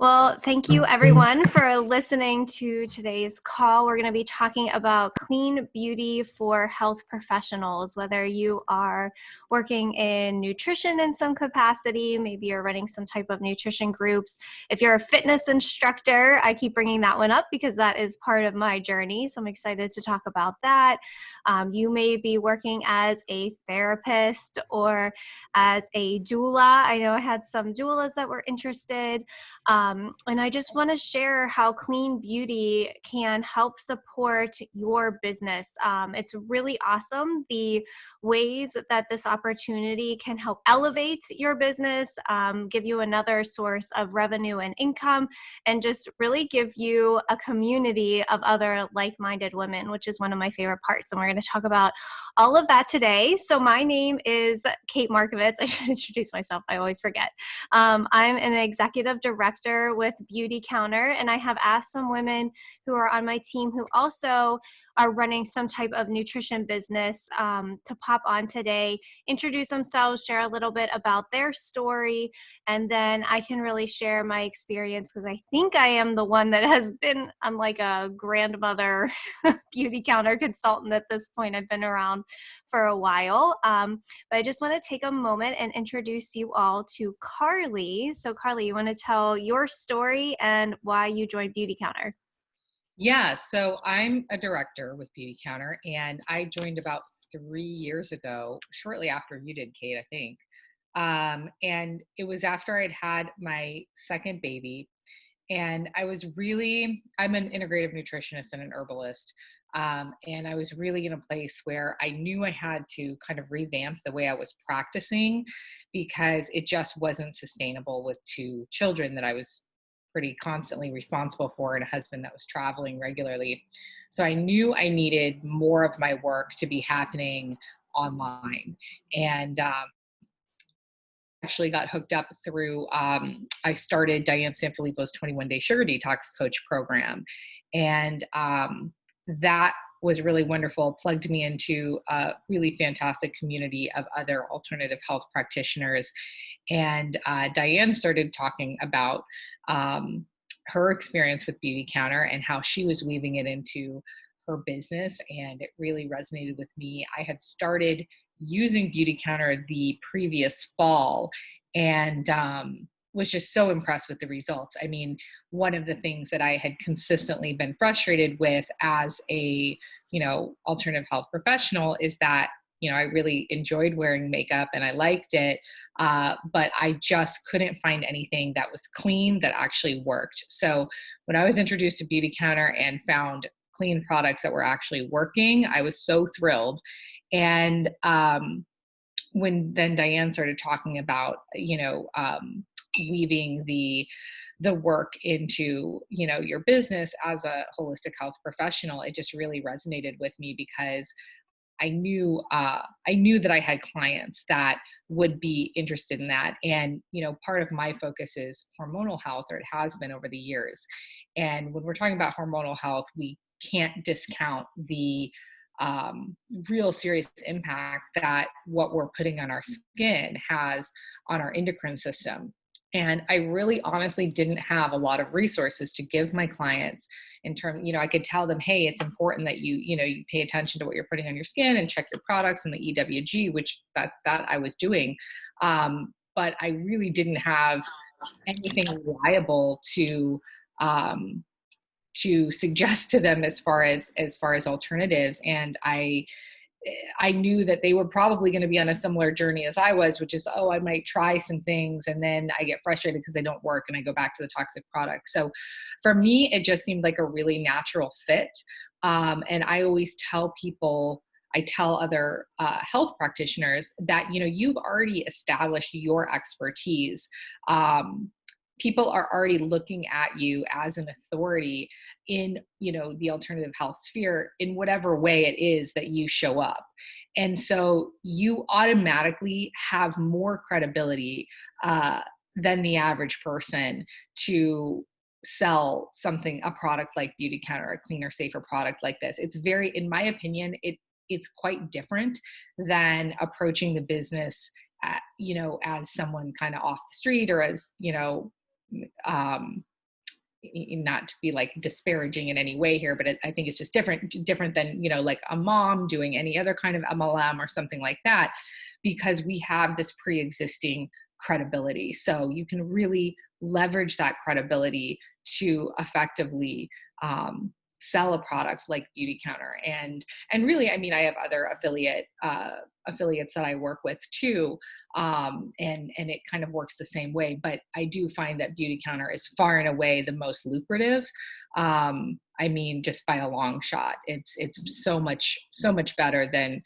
Well, thank you everyone for listening to today's call. We're going to be talking about clean beauty for health professionals, whether you are working in nutrition in some capacity, maybe you're running some type of nutrition groups. If you're a fitness instructor, I keep bringing that one up because that is part of my journey. So I'm excited to talk about that. You may be working as a therapist or as a doula. I know I had some doulas that were interested. And I just want to share how clean beauty can help support your business. It's really awesome the ways that this opportunity can help elevate your business, give you another source of revenue and income, and just really give you a community of other like-minded women, which is one of my favorite parts. And we're going to talk about all of that today. So my name is Kate Markovitz. I should introduce myself. I always forget. I'm an executive director with Beautycounter, and I have asked some women who are on my team who also are running some type of nutrition business to pop on today, introduce themselves, share a little bit about their story, and then I can really share my experience because I think I am the one that has been, I'm like a grandmother Beautycounter consultant at this point. I've been around for a while. But I just want to take a moment and introduce you all to Carly. So Carly, you want to tell your story and why you joined Beautycounter? Yeah, so I'm a director with Beautycounter, and I joined about 3 years ago, shortly after you did, Kate, I think. And it was after I'd had my second baby, and I'm an integrative nutritionist and an herbalist. And I was really in a place where I knew I had to kind of revamp the way I was practicing because it just wasn't sustainable with two children that I was pretty constantly responsible for and a husband that was traveling regularly. So I knew I needed more of my work to be happening online. And actually got hooked up through I started Diane Sanfilippo's 21 Day Sugar Detox Coach program. And that was really wonderful, plugged me into a really fantastic community of other alternative health practitioners. And Diane started talking about her experience with Beautycounter and how she was weaving it into her business. And it really resonated with me. I had started using Beautycounter the previous fall and was just so impressed with the results. I mean, one of the things that I had consistently been frustrated with as a, alternative health professional is that, I really enjoyed wearing makeup and I liked it. But I just couldn't find anything that was clean that actually worked. So when I was introduced to Beautycounter and found clean products that were actually working, I was so thrilled. And when then Diane started talking about, weaving the work into, your business as a holistic health professional, it just really resonated with me because I knew that I had clients that would be interested in that. And, part of my focus is hormonal health, or it has been over the years. And when we're talking about hormonal health, we can't discount the real serious impact that what we're putting on our skin has on our endocrine system. And I really honestly didn't have a lot of resources to give my clients in terms, I could tell them, hey, it's important that you pay attention to what you're putting on your skin and check your products and the EWG, which that I was doing. But I really didn't have anything reliable um, to suggest to them as far as alternatives. And I knew that they were probably going to be on a similar journey as I was, which is, I might try some things and then I get frustrated because they don't work and I go back to the toxic product. So for me, it just seemed like a really natural fit. And I always tell people, I tell other health practitioners that, you've already established your expertise. People are already looking at you as an authority in the alternative health sphere in whatever way it is that you show up. And so you automatically have more credibility than the average person to sell a product like Beautycounter, a cleaner, safer product like this. It's very, in my opinion, it's quite different than approaching the business as someone kind of off the street, or as um, not to be like disparaging in any way here, but I think it's just different than, like a mom doing any other kind of MLM or something like that, because we have this pre-existing credibility. So you can really leverage that credibility to effectively sell a product like Beautycounter. And really, I mean, I have other affiliates that I work with too, and it kind of works the same way. But I do find that Beautycounter is far and away the most lucrative. I mean, just by a long shot. It's so much better than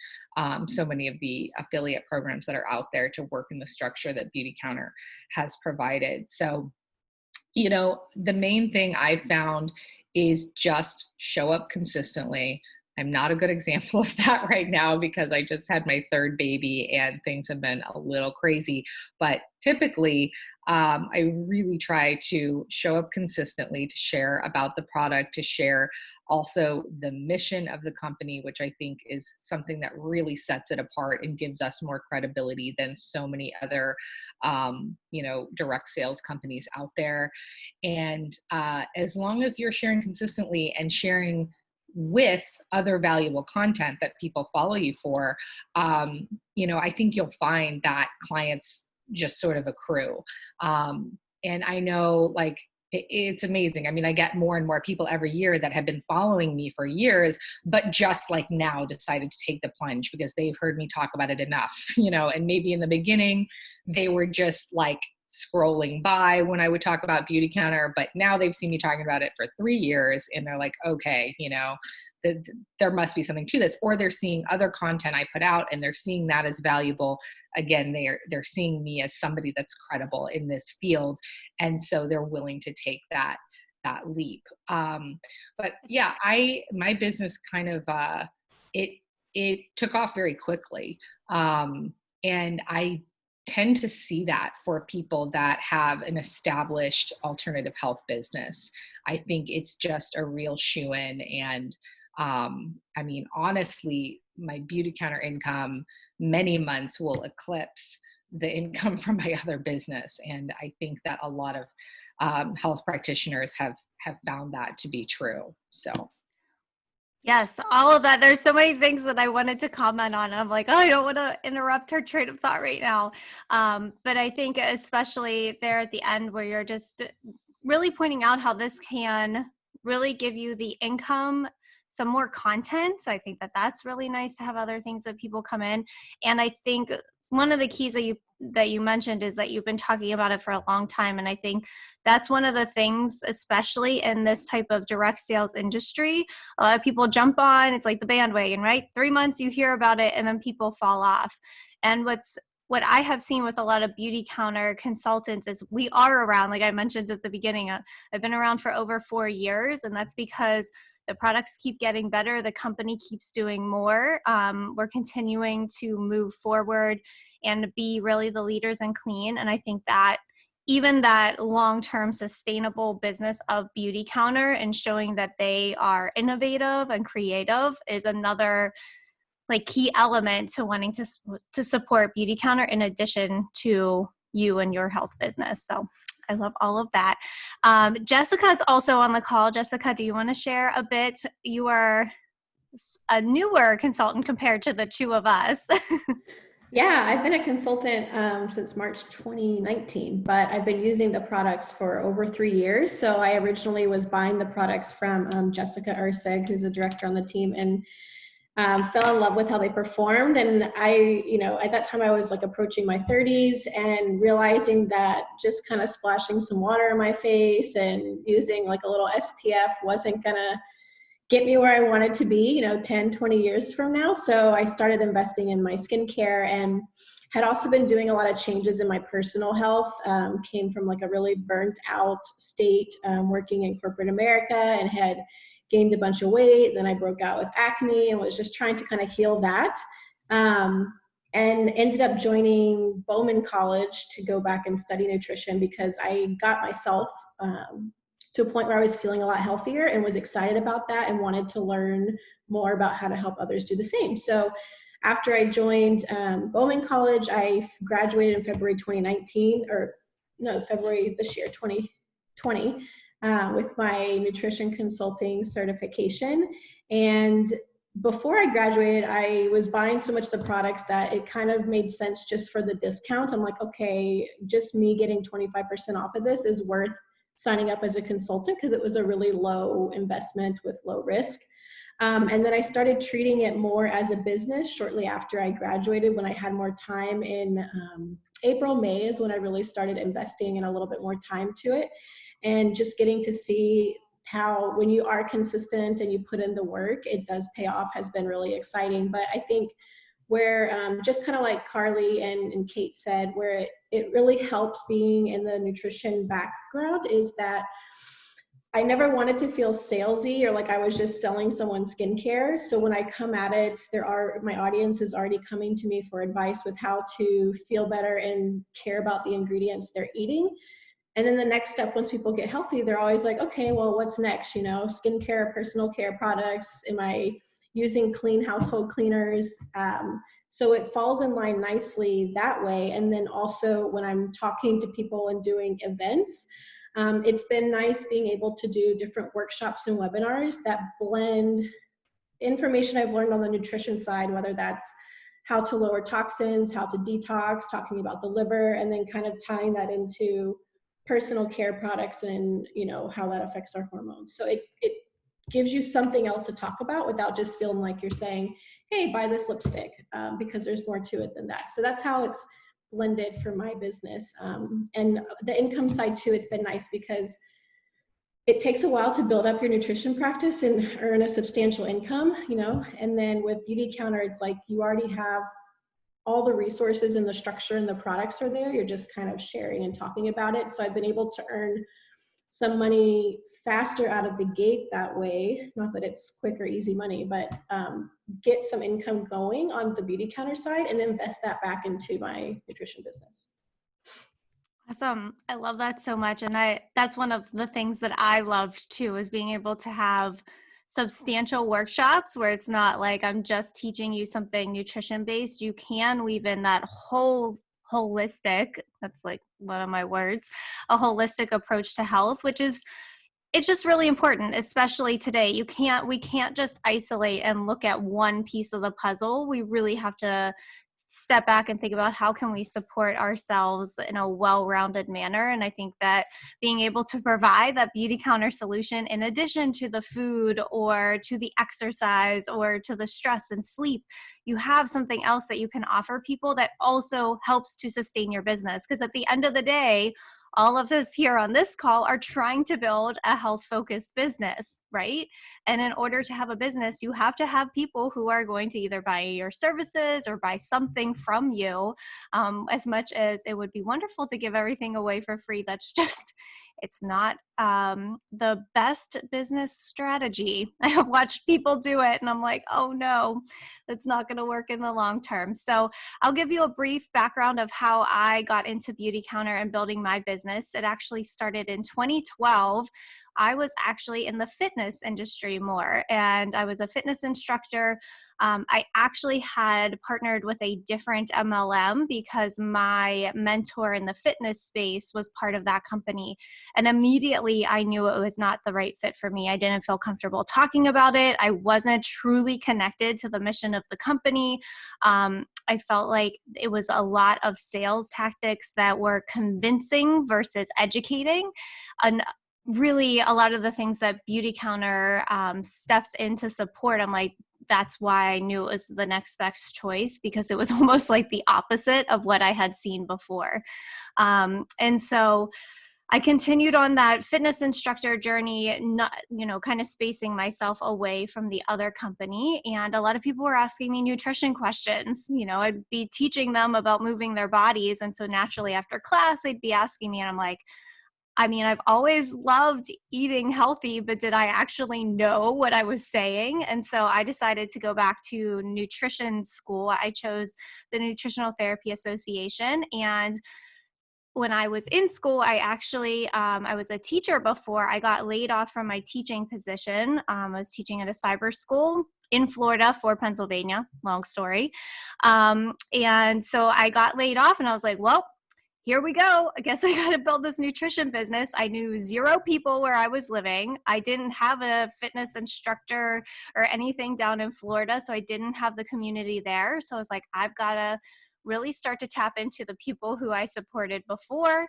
so many of the affiliate programs that are out there to work in the structure that Beautycounter has provided. So, the main thing I found is just show up consistently. I'm not a good example of that right now because I just had my third baby and things have been a little crazy. But typically, I really try to show up consistently, to share about the product, to share also the mission of the company, which I think is something that really sets it apart and gives us more credibility than so many other, direct sales companies out there. And as long as you're sharing consistently and sharing with other valuable content that people follow you for, I think you'll find that clients just sort of accrue. And I know, like, it's amazing. I mean, I get more and more people every year that have been following me for years, but just like now decided to take the plunge because they've heard me talk about it enough, and maybe in the beginning they were just like scrolling by when I would talk about Beautycounter, but now they've seen me talking about it for 3 years and they're like, okay, there must be something to this, or they're seeing other content I put out and they're seeing that as valuable. Again, they're seeing me as somebody that's credible in this field, and so they're willing to take that leap. But yeah, my business kind of it took off very quickly, and I tend to see that for people that have an established alternative health business. I think it's just a real shoe-in. And I mean, honestly, my Beautycounter income many months will eclipse the income from my other business. And I think that a lot of health practitioners have found that to be true. So Yes, all of that. There's so many things that I wanted to comment on. I'm like, oh, I don't want to interrupt her train of thought right now. But I think especially there at the end where you're just really pointing out how this can really give you the income, some more content. I think that that's really nice to have other things that people come in. And I think one of the keys that you mentioned is that you've been talking about it for a long time. And I think that's one of the things, especially in this type of direct sales industry, a lot of people jump on, it's like the bandwagon, right? 3 months you hear about it and then people fall off. And what I have seen with a lot of Beautycounter consultants is we are around, like I mentioned at the beginning, I've been around for over 4 years, and that's because the products keep getting better. The company keeps doing more. We're continuing to move forward and be really the leaders in clean. And I think that even that long-term sustainable business of Beautycounter and showing that they are innovative and creative is another like key element to wanting to support Beautycounter in addition to you and your health business. So I love all of that. Jessica's also on the call. Jessica, do you want to share a bit? You are a newer consultant compared to the two of us. Yeah, I've been a consultant since March 2019, but I've been using the products for over 3 years. So I originally was buying the products from Jessica Ursig, who's a director on the team, and fell in love with how they performed. And I, at that time I was like approaching my 30s and realizing that just kind of splashing some water in my face and using like a little SPF wasn't gonna get me where I wanted to be, 10, 20 years from now. So I started investing in my skincare and had also been doing a lot of changes in my personal health. Came from like a really burnt out state, working in corporate America, and had gained a bunch of weight. Then I broke out with acne and was just trying to kind of heal that. And ended up joining Bowman College to go back and study nutrition because I got myself to a point where I was feeling a lot healthier and was excited about that and wanted to learn more about how to help others do the same. So after I joined Bowman College, I graduated in February 2019, or no, February this year, 2020, with my nutrition consulting certification. And before I graduated, I was buying so much of the products that it kind of made sense just for the discount. I'm like, okay, just me getting 25% off of this is worth signing up as a consultant because it was a really low investment with low risk. And then I started treating it more as a business shortly after I graduated when I had more time in April, May is when I really started investing in a little bit more time to it and just getting to see how when you are consistent and you put in the work, it does pay off has been really exciting. But I think where just kind of like Carly and Kate said, where it really helps being in the nutrition background is that I never wanted to feel salesy or like I was just selling someone skincare. So when I come at it, my audience is already coming to me for advice with how to feel better and care about the ingredients they're eating. And then the next step, once people get healthy, they're always like, okay, well, what's next? You know, skincare, personal care products. Am I using clean household cleaners? So it falls in line nicely that way. And then also when I'm talking to people and doing events, it's been nice being able to do different workshops and webinars that blend information I've learned on the nutrition side, whether that's how to lower toxins, how to detox, talking about the liver, and then kind of tying that into personal care products and, you know, how that affects our hormones. So it gives you something else to talk about without just feeling like you're saying, hey, buy this lipstick, because there's more to it than that. So that's how it's blended for my business. And the income side too, it's been nice because it takes a while to build up your nutrition practice and earn a substantial income, you know, and then with Beautycounter, it's like you already have all the resources and the structure and the products are there. You're just kind of sharing and talking about it. So I've been able to earn some money faster out of the gate that way. Not that it's quick or easy money, but get some income going on the Beautycounter side and invest that back into my nutrition business. Awesome. I love that so much. And that's one of the things that I loved too, is being able to have substantial workshops where it's not like I'm just teaching you something nutrition based. You can weave in that whole holistic, that's like one of my words, a holistic approach to health, which is, it's just really important, especially today. We can't just isolate and look at one piece of the puzzle. We really have to step back and think about how can we support ourselves in a well-rounded manner. And I think that being able to provide that Beautycounter solution in addition to the food or to the exercise or to the stress and sleep, you have something else that you can offer people that also helps to sustain your business. Because at the end of the day, all of us here on this call are trying to build a health-focused business, right? And in order to have a business, you have to have people who are going to either buy your services or buy something from you. As much as it would be wonderful to give everything away for free, that's just, it's not the best business strategy. I have watched people do it and I'm like, oh no, that's not going to work in the long term. So I'll give you a brief background of how I got into Beautycounter and building my business. It actually started in 2012. I was actually in the fitness industry more, and I was a fitness instructor. I actually had partnered with a different MLM because my mentor in the fitness space was part of that company. And immediately I knew it was not the right fit for me. I didn't feel comfortable talking about it. I wasn't truly connected to the mission of the company. I felt like it was a lot of sales tactics that were convincing versus educating. And really a lot of the things that Beautycounter steps in to support, I'm like, that's why I knew it was the next best choice, because it was almost like the opposite of what I had seen before. And so I continued on that fitness instructor journey, not, kind of spacing myself away from the other company. And a lot of people were asking me nutrition questions. I'd be teaching them about moving their bodies. And so naturally after class, they'd be asking me, and I'm like, I've always loved eating healthy, but did I actually know what I was saying? And so I decided to go back to nutrition school. I chose the Nutritional Therapy Association. And when I was in school, I was a teacher before. I got laid off from my teaching position. I was teaching at a cyber school in Florida for Pennsylvania, long story. And so I got laid off and I was like, well, here we go. I guess I got to build this nutrition business. I knew 0 people where I was living. I didn't have a fitness instructor or anything down in Florida, so I didn't have the community there. So I was like, I've got to really start to tap into the people who I supported before.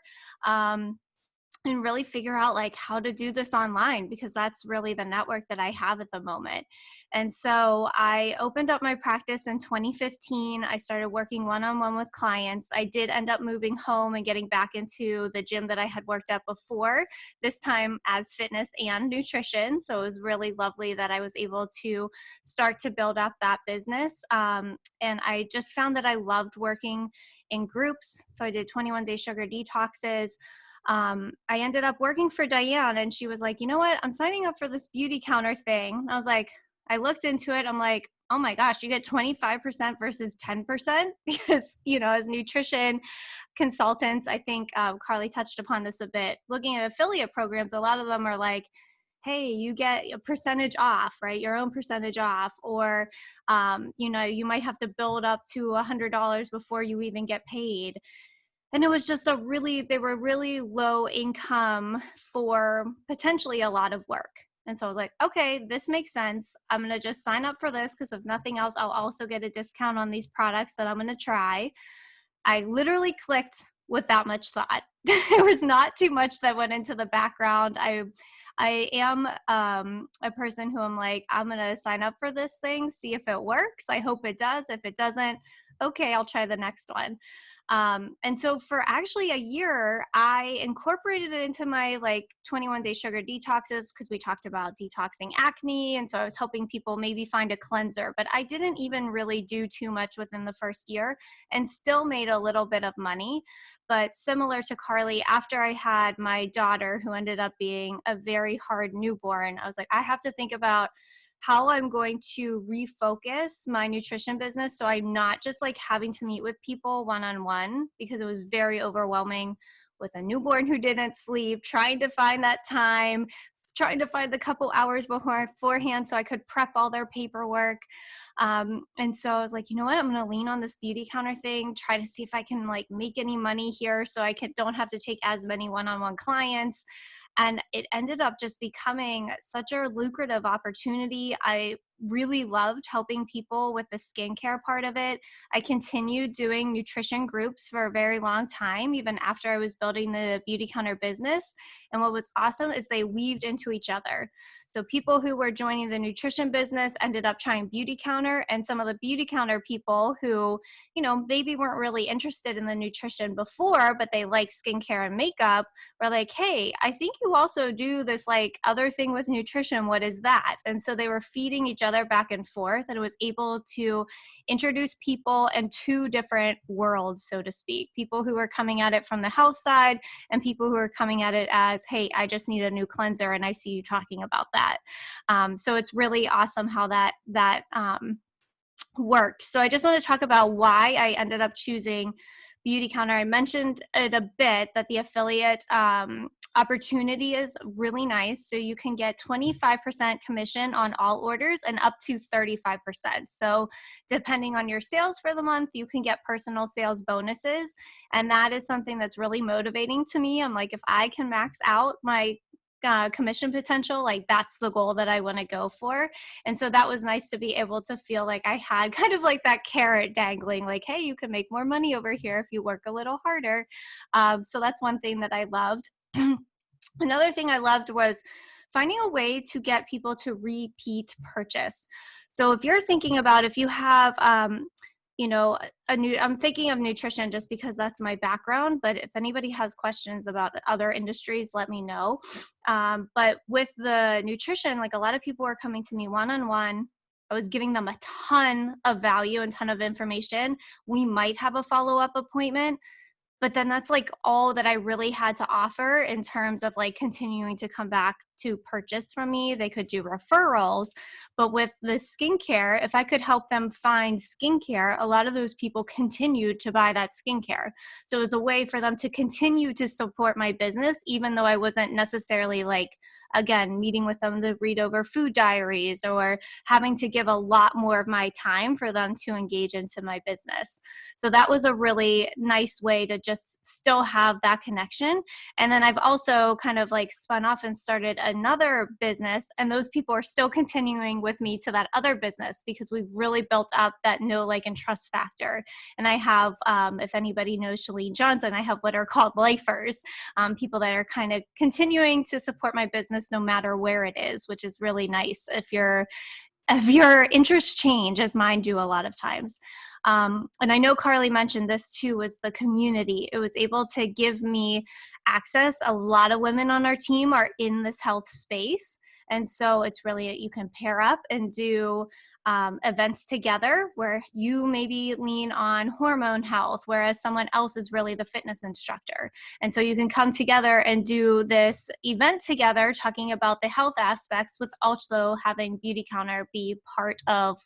And really figure out like how to do this online, because that's really the network that I have at the moment. And so I opened up my practice in 2015. I started working one-on-one with clients. I did end up moving home and getting back into the gym that I had worked at before, this time as fitness and nutrition. So it was really lovely that I was able to start to build up that business. And I just found that I loved working in groups. So I did 21-day sugar detoxes. I ended up working for Diane, and she was like, you know what, I'm signing up for this Beautycounter thing. I was like, I looked into it. I'm like, oh my gosh, you get 25% versus 10%, because, as nutrition consultants, I think Carly touched upon this a bit. Looking at affiliate programs, a lot of them are like, hey, you get a percentage off, right? Your own percentage off, or, you might have to build up to $100 before you even get paid. And it was just they were really low income for potentially a lot of work. And so I was like, okay, this makes sense. I'm going to just sign up for this, because if nothing else, I'll also get a discount on these products that I'm going to try. I literally clicked without much thought. There was not too much that went into the background. I am a person who I'm like, I'm going to sign up for this thing, see if it works. I hope it does. If it doesn't, okay, I'll try the next one. And so for actually a year, I incorporated it into my 21-day sugar detoxes, because we talked about detoxing acne. And so I was helping people maybe find a cleanser, but I didn't even really do too much within the first year, and still made a little bit of money. But similar to Carly, after I had my daughter, who ended up being a very hard newborn, I was like, I have to think about how I'm going to refocus my nutrition business, so I'm not just having to meet with people one-on-one, because it was very overwhelming with a newborn who didn't sleep, trying to find that time, trying to find the couple hours beforehand so I could prep all their paperwork. And so I was like, you know what, I'm going to lean on this Beautycounter thing, try to see if I can make any money here, so I don't have to take as many one-on-one clients. And it ended up just becoming such a lucrative opportunity. I really loved helping people with the skincare part of it. I continued doing nutrition groups for a very long time, even after I was building the Beautycounter business. And what was awesome is they weaved into each other. So people who were joining the nutrition business ended up trying Beautycounter, and some of the Beautycounter people who, maybe weren't really interested in the nutrition before, but they like skincare and makeup, were like, hey, I think you also do this other thing with nutrition. What is that? And so they were feeding each other back and forth, and it was able to introduce people in 2 different worlds, so to speak. People who were coming at it from the health side, and people who are coming at it as, hey, I just need a new cleanser, and I see you talking about that. So it's really awesome how that worked. So I just want to talk about why I ended up choosing Beautycounter. I mentioned it a bit, that the affiliate opportunity is really nice. So you can get 25% commission on all orders and up to 35%. So depending on your sales for the month, you can get personal sales bonuses. And that is something that's really motivating to me. I'm like, if I can max out my commission potential, that's the goal that I want to go for. And so that was nice to be able to feel like I had kind of that carrot dangling, hey, you can make more money over here if you work a little harder. So that's one thing that I loved. Another thing I loved was finding a way to get people to repeat purchase. So if you're thinking about, if you have I'm thinking of nutrition just because that's my background, but if anybody has questions about other industries, let me know. But with the nutrition, a lot of people were coming to me one-on-one. I was giving them a ton of value and ton of information. We might have a follow-up appointment, but then that's all that I really had to offer in terms of continuing to come back to purchase from me. They could do referrals, but with the skincare, if I could help them find skincare, a lot of those people continued to buy that skincare. So it was a way for them to continue to support my business, even though I wasn't necessarily again, meeting with them to read over food diaries or having to give a lot more of my time for them to engage into my business. So that was a really nice way to just still have that connection. And then I've also kind of like spun off and started another business, and those people are still continuing with me to that other business because we've really built up that know, like, and trust factor. And I have, if anybody knows Shalene Johnson, I have what are called lifers, people that are kind of continuing to support my business no matter where it is, which is really nice if your interests change, as mine do a lot of times. And I know Carly mentioned this too, was the community. It was able to give me access. A lot of women on our team are in this health space. And so it's really, you can pair up and do events together where you maybe lean on hormone health, whereas someone else is really the fitness instructor. And so you can come together and do this event together, talking about the health aspects, with also having Beautycounter be part of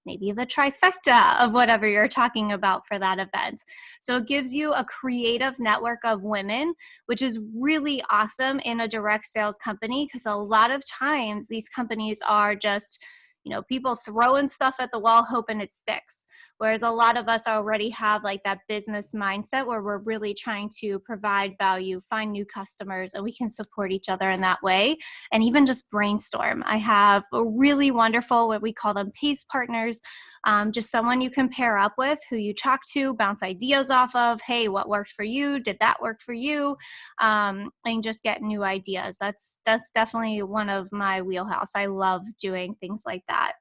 maybe the trifecta of whatever you're talking about for that event. So it gives you a creative network of women, which is really awesome in a direct sales company, because a lot of times these companies are just, people throwing stuff at the wall hoping it sticks. Whereas a lot of us already have like that business mindset where we're really trying to provide value, find new customers, and we can support each other in that way. And even just brainstorm. I have a really wonderful, what we call them, PACE partners, just someone you can pair up with, who you talk to, bounce ideas off of. Hey, what worked for you? Did that work for you? And just get new ideas. That's definitely one of my wheelhouse. I love doing things like that.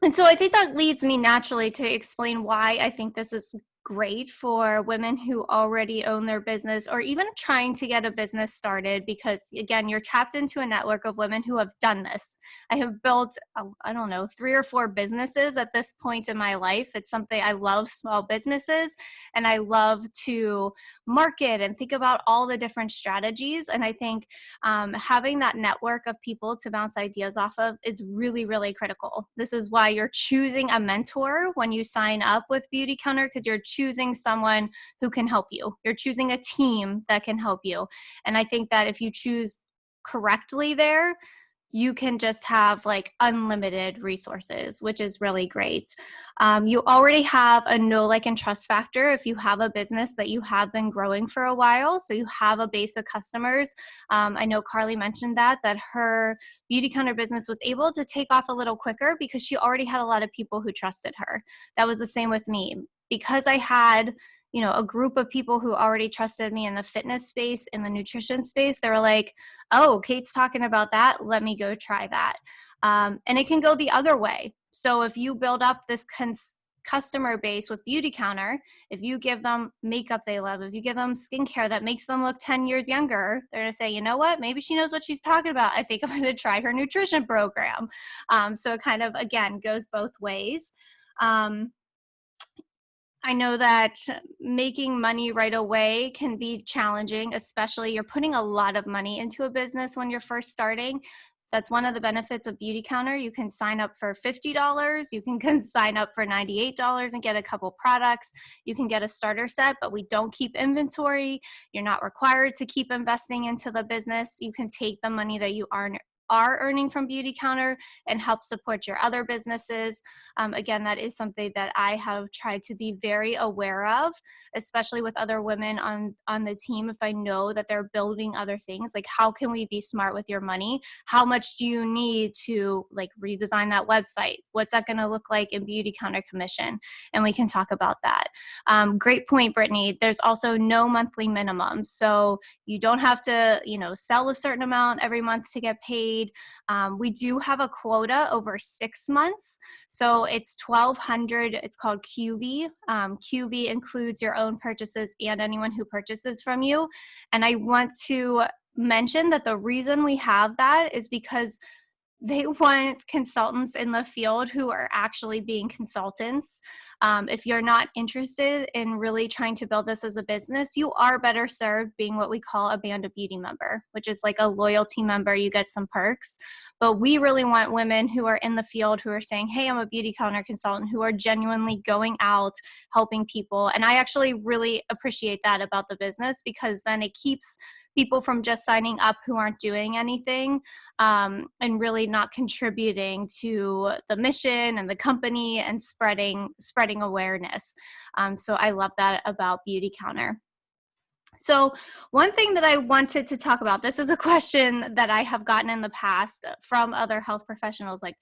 And so I think that leads me naturally to explain why I think this is great for women who already own their business or even trying to get a business started, because again, you're tapped into a network of women who have done this. I have built, I don't know, 3 or 4 businesses at this point in my life. It's something I love, small businesses, and I love to market and think about all the different strategies. And I think having that network of people to bounce ideas off of is really, really critical. This is why you're choosing a mentor when you sign up with Beautycounter, because you're choosing someone who can help you. You're choosing a team that can help you. And I think that if you choose correctly there, you can just have like unlimited resources, which is really great. You already have a know, like, and trust factor if you have a business that you have been growing for a while. So you have a base of customers. I know Carly mentioned that her Beautycounter business was able to take off a little quicker because she already had a lot of people who trusted her. That was the same with me. Because I had a group of people who already trusted me in the fitness space, in the nutrition space, they were like, oh, Kate's talking about that. Let me go try that. And it can go the other way. So if you build up this customer base with Beautycounter, if you give them makeup they love, if you give them skincare that makes them look 10 years younger, they're going to say, you know what, maybe she knows what she's talking about. I think I'm going to try her nutrition program. So it kind of, again, goes both ways. I know that making money right away can be challenging, especially you're putting a lot of money into a business when you're first starting. That's one of the benefits of Beautycounter. You can sign up for $50. You can sign up for $98 and get a couple products. You can get a starter set, but we don't keep inventory. You're not required to keep investing into the business. You can take the money that you are earning from Beautycounter and help support your other businesses. Again, that is something that I have tried to be very aware of, especially with other women on the team. If I know that they're building other things, like how can we be smart with your money? How much do you need to like redesign that website? What's that going to look like in Beautycounter commission? And we can talk about that. Great point, Brittany. There's also no monthly minimum. So you don't have to, sell a certain amount every month to get paid. We do have a quota over 6 months. So it's 1,200. It's called QV. QV includes your own purchases and anyone who purchases from you. And I want to mention that the reason we have that is because they want consultants in the field who are actually being consultants. If you're not interested in really trying to build this as a business, you are better served being what we call a Band of Beauty member, which is like a loyalty member. You get some perks. But we really want women who are in the field, who are saying, hey, I'm a Beautycounter consultant, who are genuinely going out, helping people. And I actually really appreciate that about the business, because then it keeps people from just signing up who aren't doing anything, and really not contributing to the mission and the company and spreading awareness. So I love that about Beautycounter. So one thing that I wanted to talk about, this is a question that I have gotten in the past from other health professionals, like,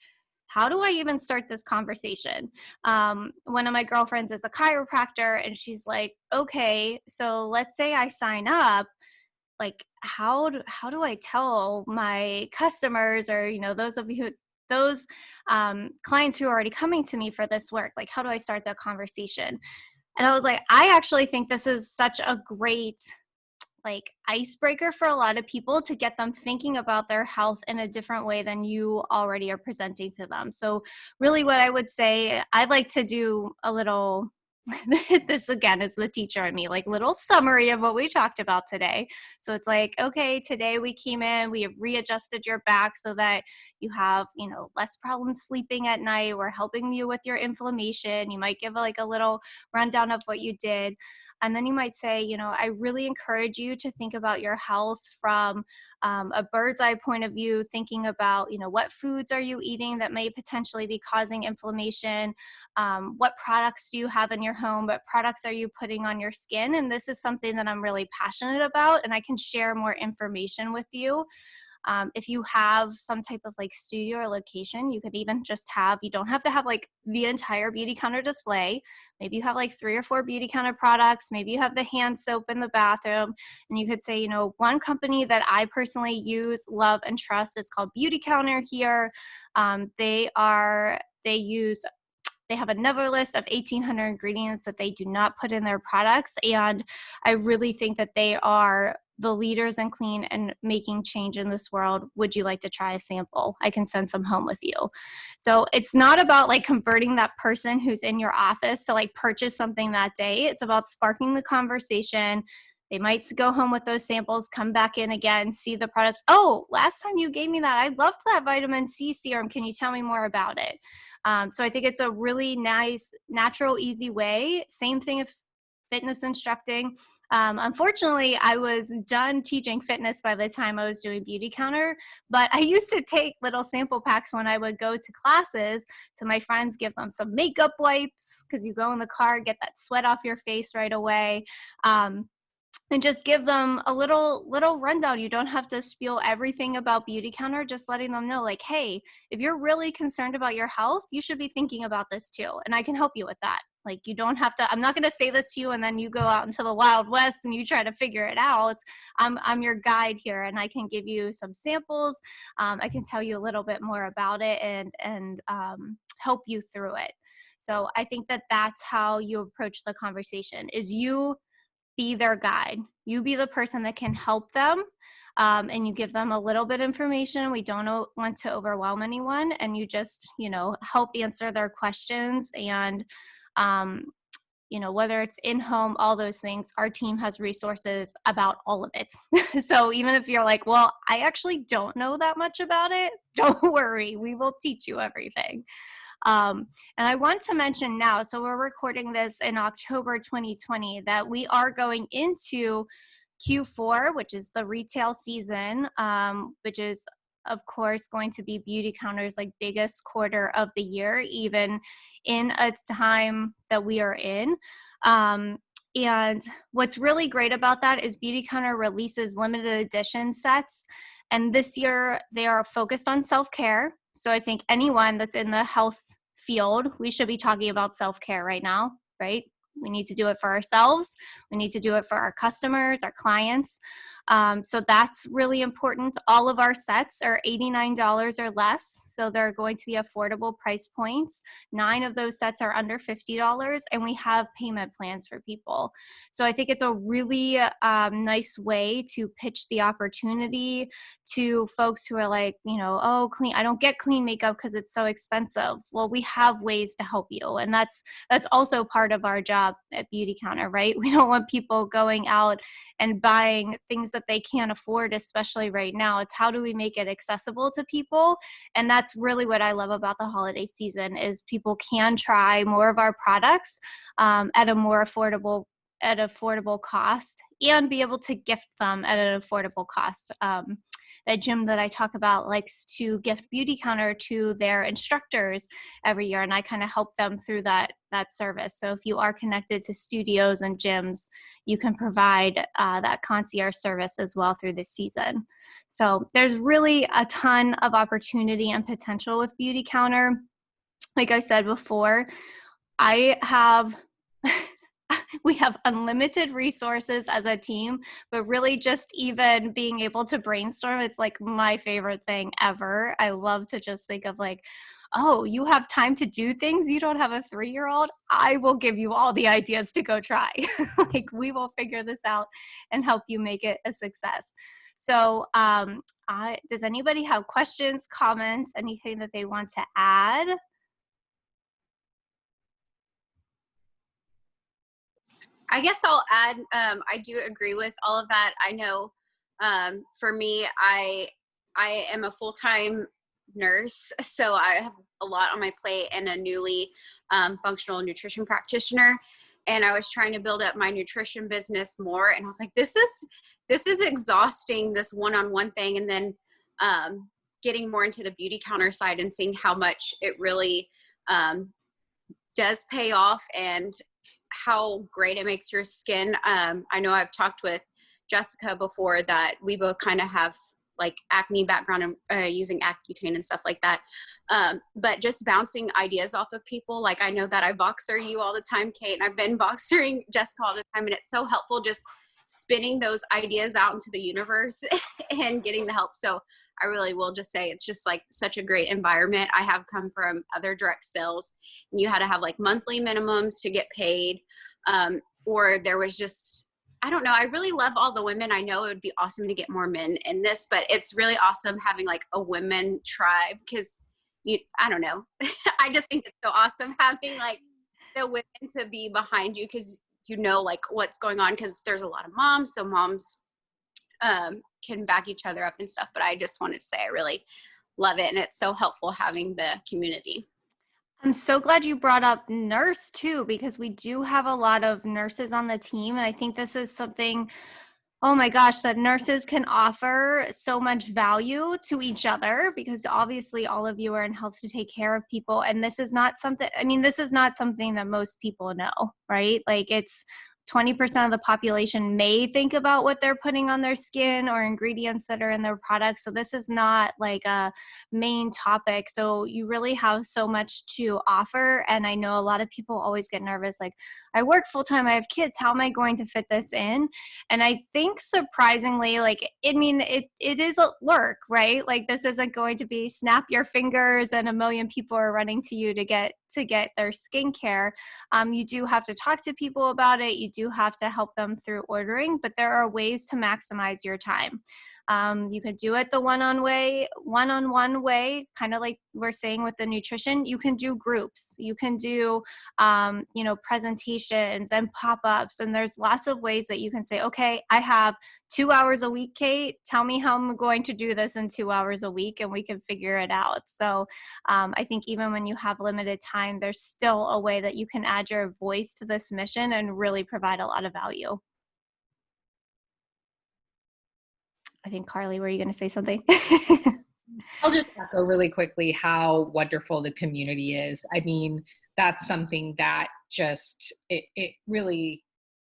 how do I even start this conversation? One of my girlfriends is a chiropractor, and she's like, okay, so let's say I sign up, like, how do I tell my customers, or, you know, those of you who, those clients who are already coming to me for this work, like, how do I start that conversation? And I was like, I actually think this is such a great, like, icebreaker for a lot of people, to get them thinking about their health in a different way than you already are presenting to them. So really what I would say, I'd like to do a little, this again is the teacher in me, like, little summary of what we talked about today. So it's like, okay, today we came in, we have readjusted your back so that you have, you know, less problems sleeping at night. We're helping you with your inflammation. You might give like a little rundown of what you did. And then you might say, you know, I really encourage you to think about your health from a bird's eye point of view, thinking about, you know, what foods are you eating that may potentially be causing inflammation? What products do you have in your home? What products are you putting on your skin? And this is something that I'm really passionate about, and I can share more information with you. If you have some type of like studio or location, you could even just have, you don't have to have like the entire Beautycounter display. Maybe you have like 3 or 4 Beautycounter products. Maybe you have the hand soap in the bathroom, and you could say, you know, one company that I personally use, love, and trust is called Beautycounter here. They have another list of 1,800 ingredients that they do not put in their products. And I really think that they are the leaders in clean and making change in this world. Would you like to try a sample? I can send some home with you. So it's not about like converting that person who's in your office to like purchase something that day. It's about sparking the conversation. They might go home with those samples, come back in again, see the products. Oh, last time you gave me that, I loved that vitamin C serum. Can you tell me more about it? So I think it's a really nice, natural, easy way. Same thing if fitness instructing. Unfortunately, I was done teaching fitness by the time I was doing Beautycounter, but I used to take little sample packs when I would go to classes to my friends, give them some makeup wipes, because you go in the car, get that sweat off your face right away. And just give them a little rundown. You don't have to spiel everything about Beautycounter, just letting them know, like, hey, if you're really concerned about your health, you should be thinking about this too. And I can help you with that. Like, you don't have to, I'm not going to say this to you and then you go out into the Wild West and you try to figure it out. I'm your guide here, and I can give you some samples. I can tell you a little bit more about it, and help you through it. So I think that that's how you approach the conversation, is you be their guide. You be the person that can help them, and you give them a little bit of information. We don't want to overwhelm anyone, and you just, you know, help answer their questions. And, you know, whether it's in home, all those things, our team has resources about all of it. So even if you're like, well, I actually don't know that much about it, don't worry, we will teach you everything. And I want to mention now, so we're recording this in October 2020, that we are going into Q4, which is the retail season, which is, of course, going to be Beautycounter's like biggest quarter of the year, even in a time that we are in. And what's really great about that is Beautycounter releases limited edition sets. And this year they are focused on self-care. So I think anyone that's in the health field, we should be talking about self-care right now, right? We need to do it for ourselves. We need to do it for our customers, our clients. So that's really important. All of our sets are $89 or less, so they're going to be affordable price points. 9 of those sets are under $50, and we have payment plans for people. So I think it's a really nice way to pitch the opportunity to folks who are like, oh, clean, I don't get clean makeup because it's so expensive. Well, we have ways to help you, and that's also part of our job at Beautycounter, right? We don't want people going out and buying things that they can't afford, especially right now. It's how do we make it accessible to people? And that's really what I love about the holiday season is people can try more of our products at a more affordable cost and be able to gift them at an affordable cost. That gym that I talk about likes to gift Beautycounter to their instructors every year, and I kind of help them through that service. So if you are connected to studios and gyms, you can provide that concierge service as well through this season. So there's really a ton of opportunity and potential with Beautycounter. Like I said before, we have unlimited resources as a team, but really just even being able to brainstorm, it's like my favorite thing ever. I love to just think of like, oh, you have time to do things. You don't have a 3-year-old. I will give you all the ideas to go try. Like we will figure this out and help you make it a success. So does anybody have questions, comments, anything that they want to add? I guess I'll add, I do agree with all of that. I know for me, I am a full-time nurse, so I have a lot on my plate and a newly functional nutrition practitioner. And I was trying to build up my nutrition business more. And I was like, this is exhausting, this one-on-one thing. And then getting more into the Beautycounter side and seeing how much it really does pay off and how great it makes your skin. I know I've talked with Jessica before that we both kind of have like acne background and using Accutane and stuff like that. But just bouncing ideas off of people. Like I know that I boxer you all the time, Kate, and I've been boxering Jessica all the time. And it's so helpful just spinning those ideas out into the universe and getting the help. So I really will just say it's just like such a great environment. I have come from other direct sales and you had to have like monthly minimums to get paid. Or there was just, I don't know. I really love all the women. I know it would be awesome to get more men in this, but it's really awesome having like a women tribe because I don't know. I just think it's so awesome having like the women to be behind you because you know like what's going on because there's a lot of moms. So moms can back each other up and stuff. But I just wanted to say I really love it. And it's so helpful having the community. I'm so glad you brought up nurse too, because we do have a lot of nurses on the team. And I think this is something, oh my gosh, that nurses can offer so much value to each other because obviously all of you are in health to take care of people. And this is not something that most people know, right? Like it's 20% of the population may think about what they're putting on their skin or ingredients that are in their products. So this is not like a main topic. So you really have so much to offer. And I know a lot of people always get nervous, like, I work full time, I have kids, how am I going to fit this in? And I think surprisingly, like, it is a work, right? Like this isn't going to be snap your fingers and a million people are running to you to get their skincare. You do have to talk to people about it. You do have to help them through ordering, but there are ways to maximize your time. You could do it the one-on-one way, kind of like we're saying with the nutrition. You can do groups. You can do, presentations and pop-ups. And there's lots of ways that you can say, okay, I have 2 hours a week, Kate. Tell me how I'm going to do this in 2 hours a week, and we can figure it out. So I think even when you have limited time, there's still a way that you can add your voice to this mission and really provide a lot of value. I think, Carly, were you going to say something? I'll just echo really quickly how wonderful the community is. I mean, that's something that just, it really,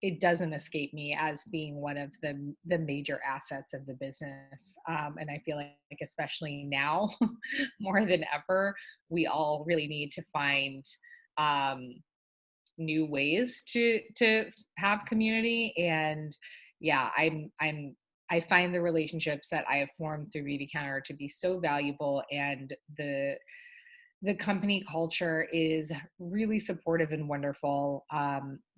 it doesn't escape me as being one of the major assets of the business. And I feel like especially now more than ever, we all really need to find new ways to have community. And yeah, I'm I find the relationships that I have formed through Beautycounter to be so valuable, and the company culture is really supportive and wonderful.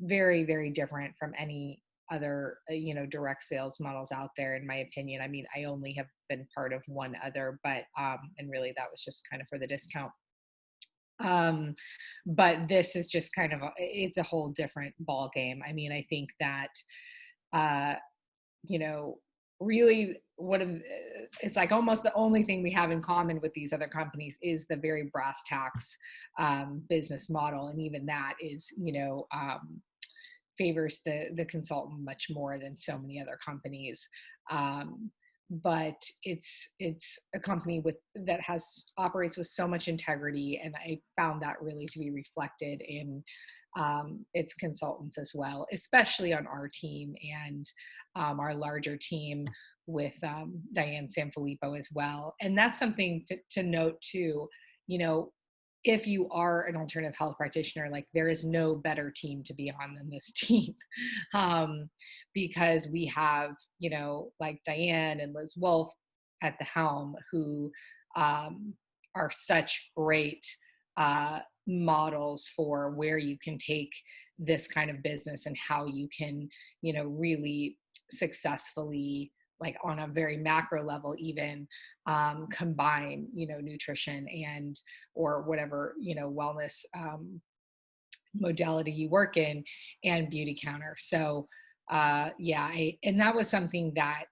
Very, very different from any other, direct sales models out there, in my opinion. I mean, I only have been part of one other, but, and really that was just kind of for the discount. Um, but this is just kind of, it's a whole different ball game. I mean, I think that, uh, you know, really one of it's like almost the only thing we have in common with these other companies is the very brass tacks business model, and even that is, favors the consultant much more than so many other companies. Um, but it's a company with that has operates with so much integrity, and I found that really to be reflected in its consultants as well, especially on our team and our larger team with Diane Sanfilippo as well. And that's something to note too. You know, if you are an alternative health practitioner, like there is no better team to be on than this team, um, because we have, like Diane and Liz Wolf at the helm, who um, are such great models for where you can take this kind of business and how you can, really successfully, like on a very macro level, even combine, nutrition and or whatever, wellness modality you work in, and Beautycounter. So yeah, and that was something that,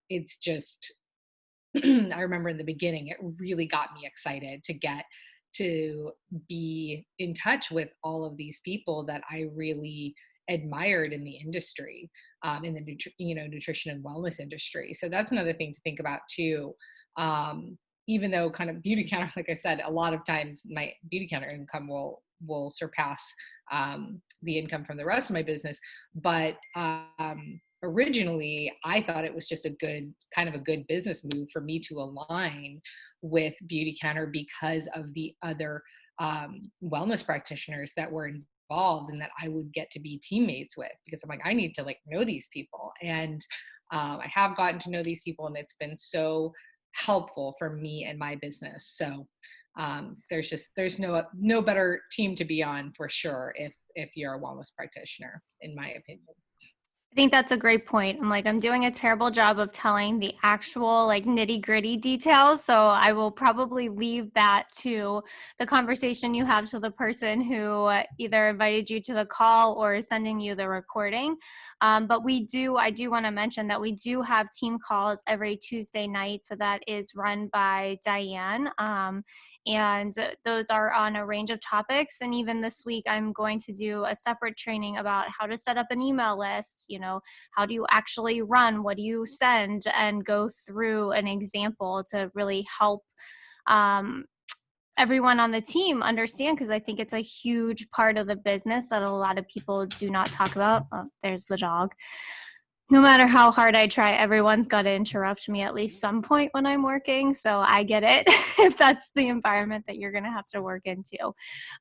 it's just I remember in the beginning, it really got me excited to get to be in touch with all of these people that I really admired in the industry, in the nutrition and wellness industry. So that's another thing to think about too. Even though kind of Beautycounter, like I said, a lot of times my Beautycounter income will surpass the income from the rest of my business, but originally I thought it was just a good business move for me to align with Beautycounter because of the other wellness practitioners that were involved and that I would get to be teammates with, because I'm like, I need to like know these people. And I have gotten to know these people, and it's been so helpful for me and my business. So there's no better team to be on for sure if you're a wellness practitioner, in my opinion. I think that's a great point. I'm doing a terrible job of telling the actual like nitty gritty details. So I will probably leave that to the conversation you have to the person who either invited you to the call or is sending you the recording. But I do want to mention that we do have team calls every Tuesday night. So that is run by Diane. And those are on a range of topics. And even this week, I'm going to do a separate training about how to set up an email list. How do you actually run? What do you send? And go through an example to really help everyone on the team understand, because I think it's a huge part of the business that a lot of people do not talk about. Oh, there's the dog. No matter how hard I try, everyone's got to interrupt me at least some point when I'm working. So I get it if that's the environment that you're going to have to work into.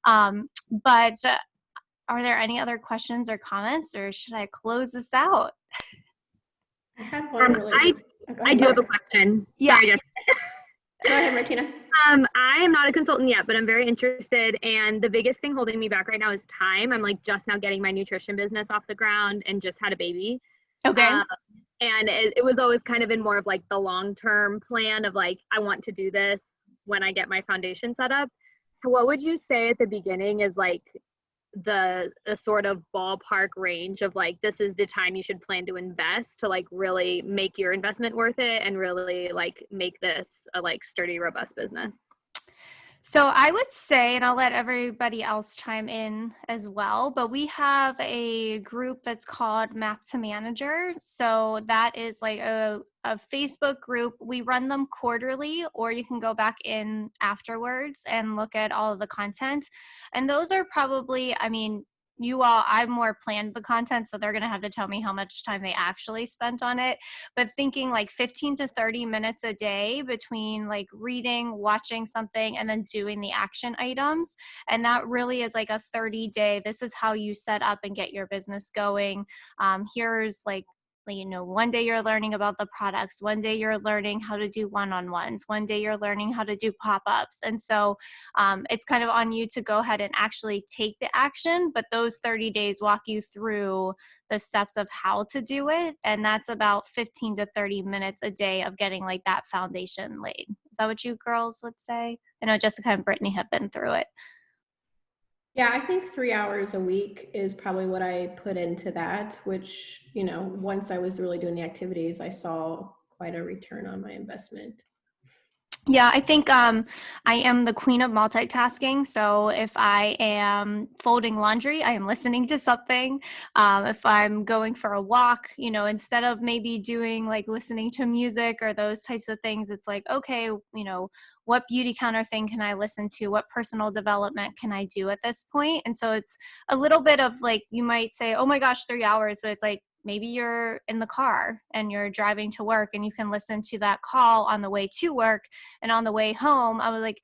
But are there any other questions or comments, or should I close this out? I have one really. I do have a question. Yeah. Sorry, Jessica. Go ahead, Martina. I am not a consultant yet, but I'm very interested. And the biggest thing holding me back right now is time. I'm like just now getting my nutrition business off the ground and just had a baby. Okay. And it was always kind of in more of like the long-term plan of like, I want to do this when I get my foundation set up. What would you say at the beginning is like the sort of ballpark range of like, this is the time you should plan to invest to like really make your investment worth it and really like make this a like sturdy, robust business? So I would say, and I'll let everybody else chime in as well, but we have a group that's called Map to Manager. So that is like a Facebook group. We run them quarterly, or you can go back in afterwards and look at all of the content. And those are probably, I've more planned the content, so they're going to have to tell me how much time they actually spent on it. But thinking like 15 to 30 minutes a day between like reading, watching something, and then doing the action items. And that really is like a 30-day, this is how you set up and get your business going. Here's like you know, one day you're learning about the products, one day you're learning how to do one-on-ones, one day you're learning how to do pop-ups. And so it's kind of on you to go ahead and actually take the action, but those 30 days walk you through the steps of how to do it. And that's about 15 to 30 minutes a day of getting like that foundation laid. Is that what you girls would say? I know Jessica and Brittany have been through it. Yeah, I think 3 hours a week is probably what I put into that, which, you know, once I was really doing the activities, I saw quite a return on my investment. Yeah, I think I am the queen of multitasking. So if I am folding laundry, I am listening to something. If I'm going for a walk, you know, instead of maybe doing like listening to music or those types of things, it's like, okay, you know, what Beautycounter thing can I listen to? What personal development can I do at this point? And so it's a little bit of like, you might say, oh my gosh, 3 hours, but it's like, maybe you're in the car and you're driving to work and you can listen to that call on the way to work. And on the way home, I was like,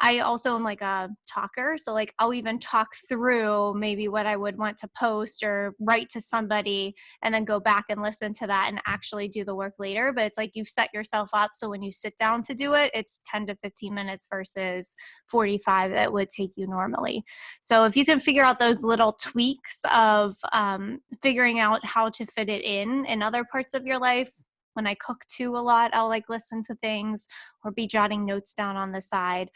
I also am like a talker. So like I'll even talk through maybe what I would want to post or write to somebody and then go back and listen to that and actually do the work later. But it's like you've set yourself up. So when you sit down to do it, it's 10 to 15 minutes versus 45 that would take you normally. So if you can figure out those little tweaks of figuring out how to fit it in other parts of your life. When I cook too a lot, I'll like listen to things or be jotting notes down on the side.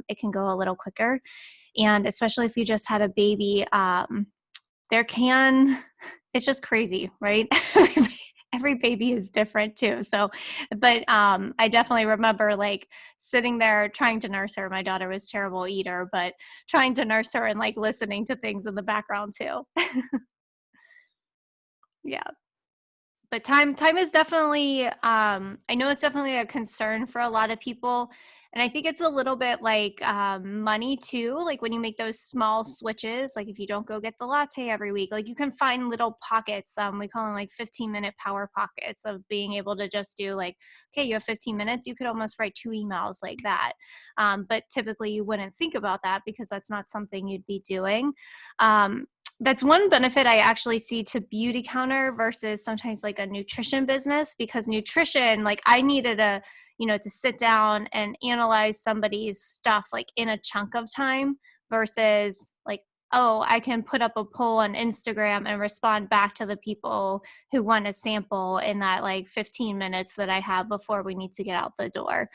It can go a little quicker. And especially if you just had a baby, it's just crazy, right? Every baby is different too. So, but I definitely remember like sitting there trying to nurse her. My daughter was a terrible eater, but trying to nurse her and like listening to things in the background too. Yeah. But time is definitely I know it's definitely a concern for a lot of people, and I think it's a little bit like money too. Like when you make those small switches, like if you don't go get the latte every week, like you can find little pockets, we call them like 15-minute power pockets of being able to just do like, okay, you have 15 minutes, you could almost write 2 emails like that. But typically you wouldn't think about that because that's not something you'd be doing. That's one benefit I actually see to Beautycounter versus sometimes like a nutrition business, because nutrition, like I needed to sit down and analyze somebody's stuff like in a chunk of time versus like, oh, I can put up a poll on Instagram and respond back to the people who want a sample in that like 15 minutes that I have before we need to get out the door.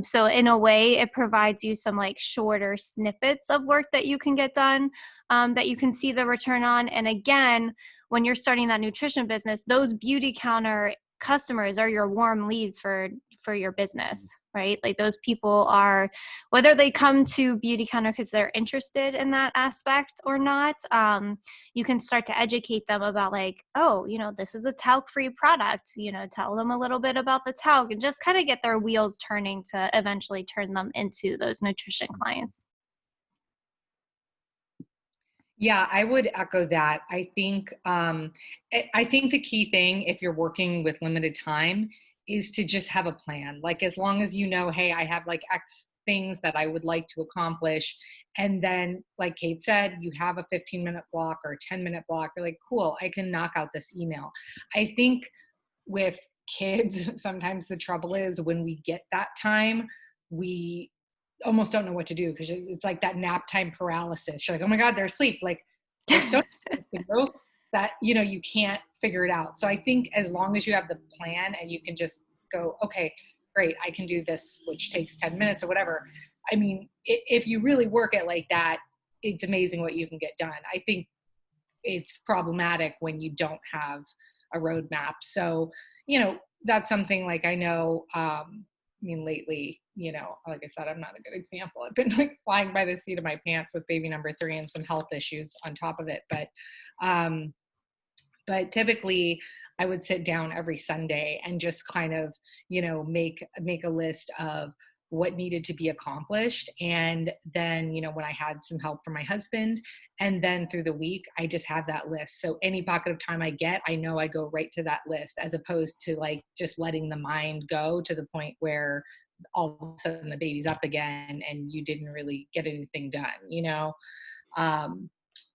So in a way, it provides you some like shorter snippets of work that you can get done, that you can see the return on. And again, when you're starting that nutrition business, those Beautycounter customers are your warm leads for your business, right? Like those people are, whether they come to Beautycounter because they're interested in that aspect or not, you can start to educate them about like, oh, this is a talc-free product, tell them a little bit about the talc and just kind of get their wheels turning to eventually turn them into those nutrition clients. Yeah, I would echo that. I think the key thing if you're working with limited time is to just have a plan. Like as long as you know, hey, I have like X things that I would like to accomplish. And then like Kate said, you have a 15-minute block or a 10-minute block. You're like, cool, I can knock out this email. I think with kids, sometimes the trouble is when we get that time, we almost don't know what to do because it's like that nap time paralysis. You're like, oh my God, they're asleep. Like there's so much to do that, you can't figure it out. So I think as long as you have the plan and you can just go, okay, great, I can do this, which takes 10 minutes or whatever. I mean, if you really work it like that, it's amazing what you can get done. I think it's problematic when you don't have a roadmap. So, that's something like I know, lately, like I said, I'm not a good example. I've been like flying by the seat of my pants with baby number 3 and some health issues on top of it. But typically I would sit down every Sunday and just kind of, make a list of what needed to be accomplished. And then, when I had some help from my husband, and then through the week, I just have that list. So any pocket of time I get, I know I go right to that list, as opposed to like just letting the mind go to the point where all of a sudden the baby's up again and you didn't really get anything done,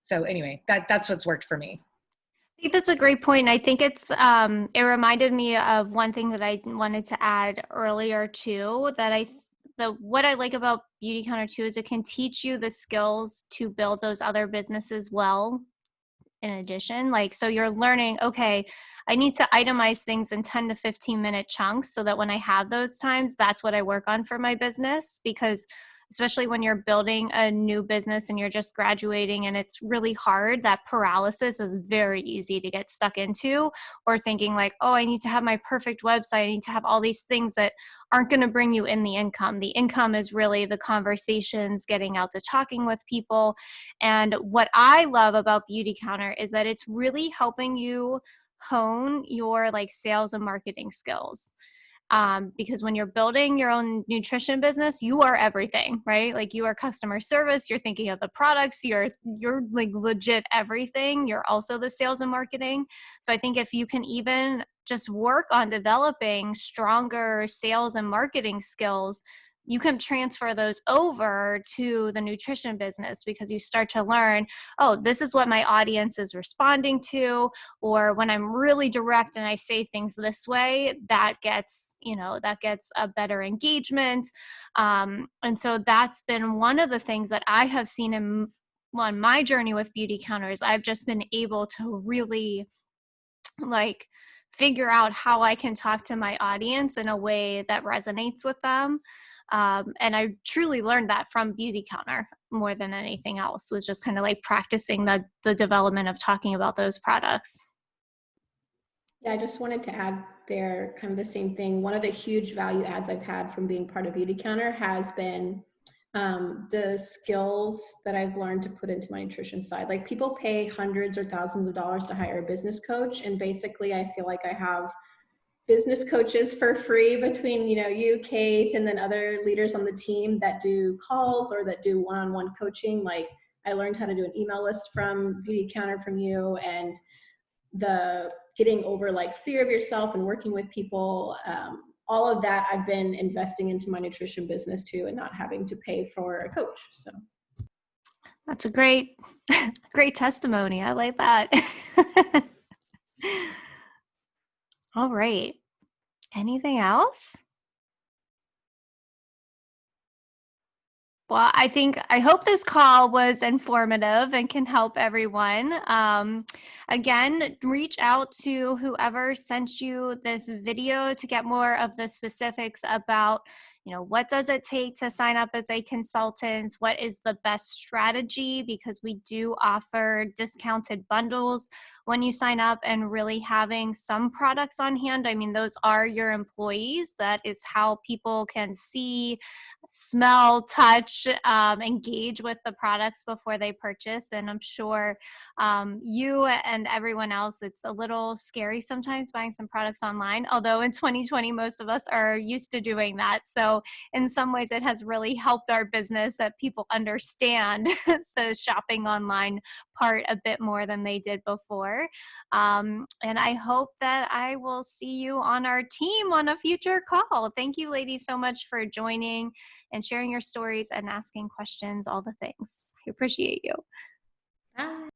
So anyway, that's what's worked for me. think that's a great point. I think it reminded me of one thing that I wanted to add earlier too, that what I like about Beautycounter too is it can teach you the skills to build those other businesses well in addition. Like, so you're learning, okay, I need to itemize things in 10 to 15-minute chunks so that when I have those times, that's what I work on for my business. Because especially when you're building a new business and you're just graduating and it's really hard, that paralysis is very easy to get stuck into, or thinking like, oh, I need to have my perfect website. I need to have all these things that aren't going to bring you in the income. The income is really the conversations, getting out to talking with people. And what I love about Beautycounter is that it's really helping you hone your like sales and marketing skills. Because when you're building your own nutrition business, you are everything, right? Like you are customer service, you're thinking of the products, you're like legit everything. You're also the sales and marketing. So I think if you can even just work on developing stronger sales and marketing skills, you can transfer those over to the nutrition business, because you start to learn, oh, this is what my audience is responding to, or when I'm really direct and I say things this way, that gets a better engagement. And so that's been one of the things that I have seen on my journey with Beautycounter is I've just been able to really like figure out how I can talk to my audience in a way that resonates with them. And I truly learned that from Beautycounter more than anything else, was just kind of like practicing the development of talking about those products. Yeah, I just wanted to add there kind of the same thing. One of the huge value adds I've had from being part of Beautycounter has been the skills that I've learned to put into my nutrition side. Like people pay hundreds or thousands of dollars to hire a business coach. And basically I feel like I have business coaches for free between, you, Kate, and then other leaders on the team that do calls or that do one-on-one coaching. Like I learned how to do an email list from Beautycounter from you, and the getting over like fear of yourself and working with people, all of that I've been investing into my nutrition business too, and not having to pay for a coach. So that's a great great testimony. I like that. All right, anything else? Well, I hope this call was informative and can help everyone. Again, reach out to whoever sent you this video to get more of the specifics about, what does it take to sign up as a consultant? What is the best strategy? Because we do offer discounted bundles when you sign up, and really having some products on hand. I mean, those are your employees. That is how people can see, smell, touch, engage with the products before they purchase. And I'm sure you and everyone else, it's a little scary sometimes buying some products online, although in 2020 most of us are used to doing that. So in some ways it has really helped our business that people understand the shopping online part a bit more than they did before. And I hope that I will see you on our team on a future call. Thank you, ladies, so much for joining and sharing your stories and asking questions, all the things. I appreciate you. bye.